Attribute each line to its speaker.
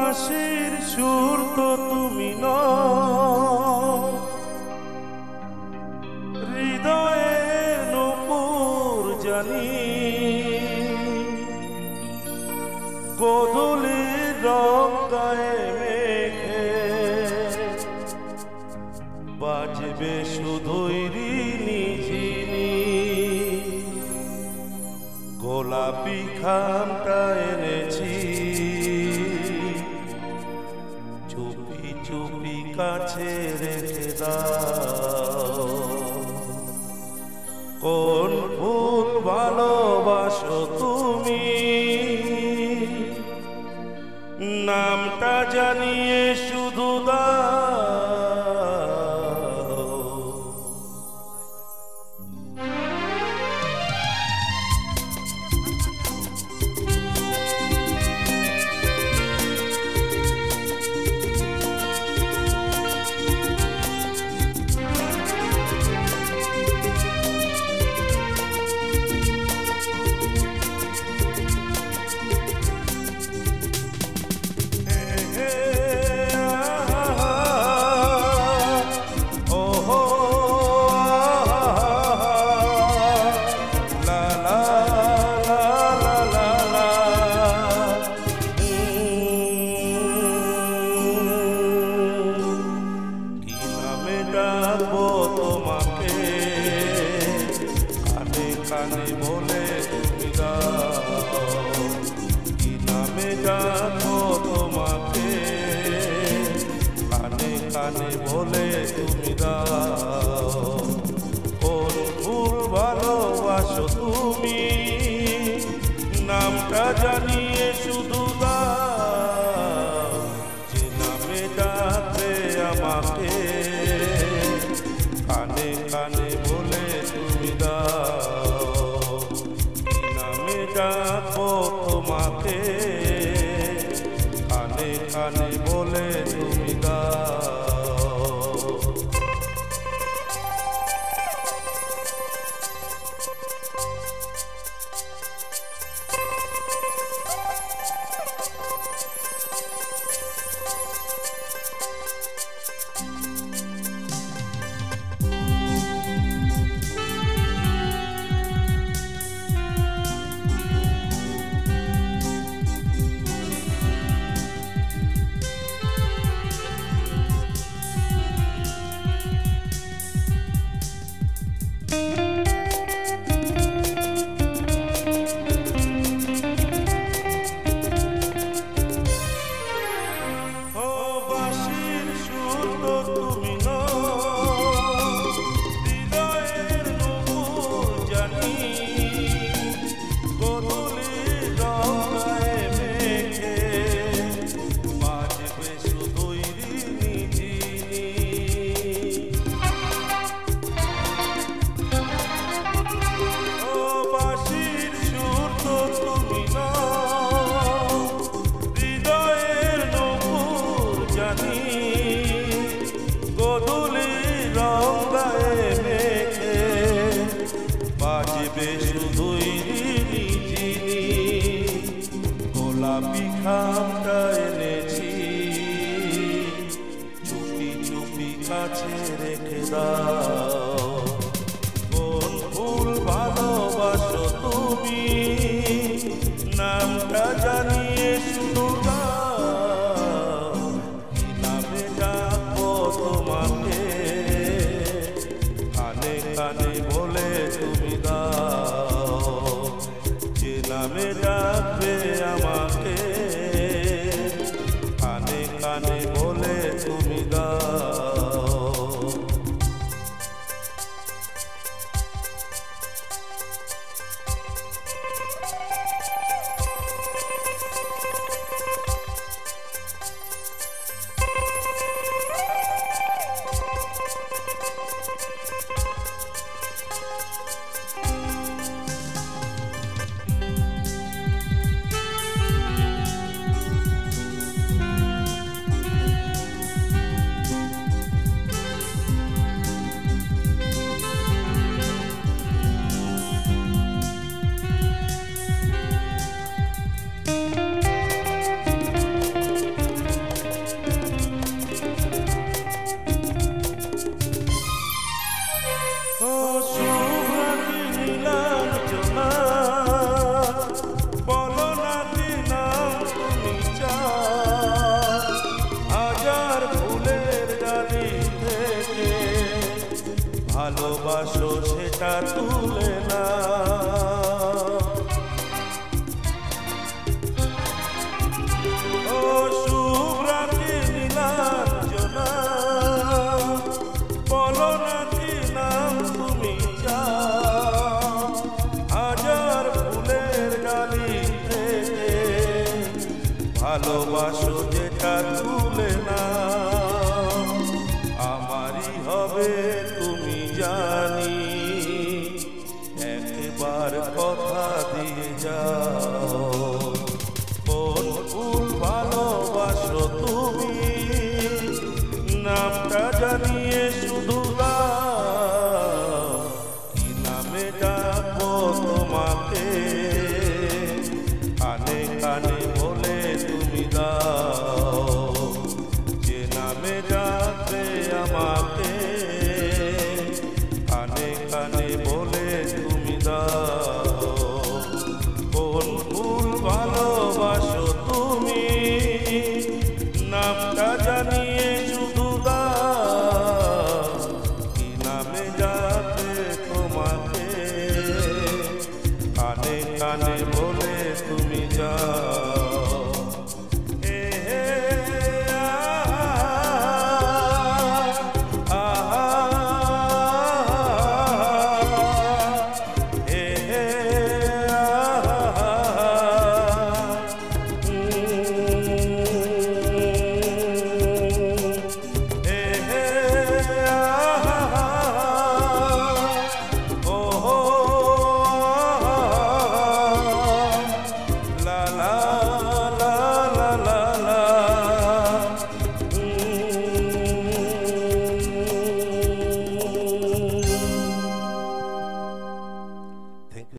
Speaker 1: বাঁশির সুর তো তুমি নও, হৃদয়ের নূপুর জানি। গোধূলির রং গায়ে মেঘে বাজবে শুধুই রিনিঝিনি। গোলাপি খামটা এনেছি, চুপি চুপি কাছে রেখে দাও। কোন ফুল ভালোবাসো তুমি, নামটা জানিয়ে শুধু দাও। তোমাকে কানে কানে বলে তুমি দাও, কি নামে ডাকো তোমাকে কানে কানে বলে তুমি দাও। কোন ফুল ভালোবাসো তুমি, নামটা জানিয়ে শুধু দাও। যে নামে ডাকে আমাকে কানে কানে বলে তুমি দাও, কি নামে ডাকো তোমাকে কানে কানে বলে তুমি দাও। শুধুই রিনিঝিনি, গোলাপি খামটা এনেছি, চুপি চুপি কাছে রেখে দাও। কোন ফুল ভালোবাসো তুমি, নামটা জানিয়ে শুধু দাও। কি নামে ডাকো তোমাকে কানে কানে বলে তুমি দাও। যে নামে ডাকবে আমাকে কানে কানে বলে তুমি দাও। ভালোবাসো যেটা তুলে না।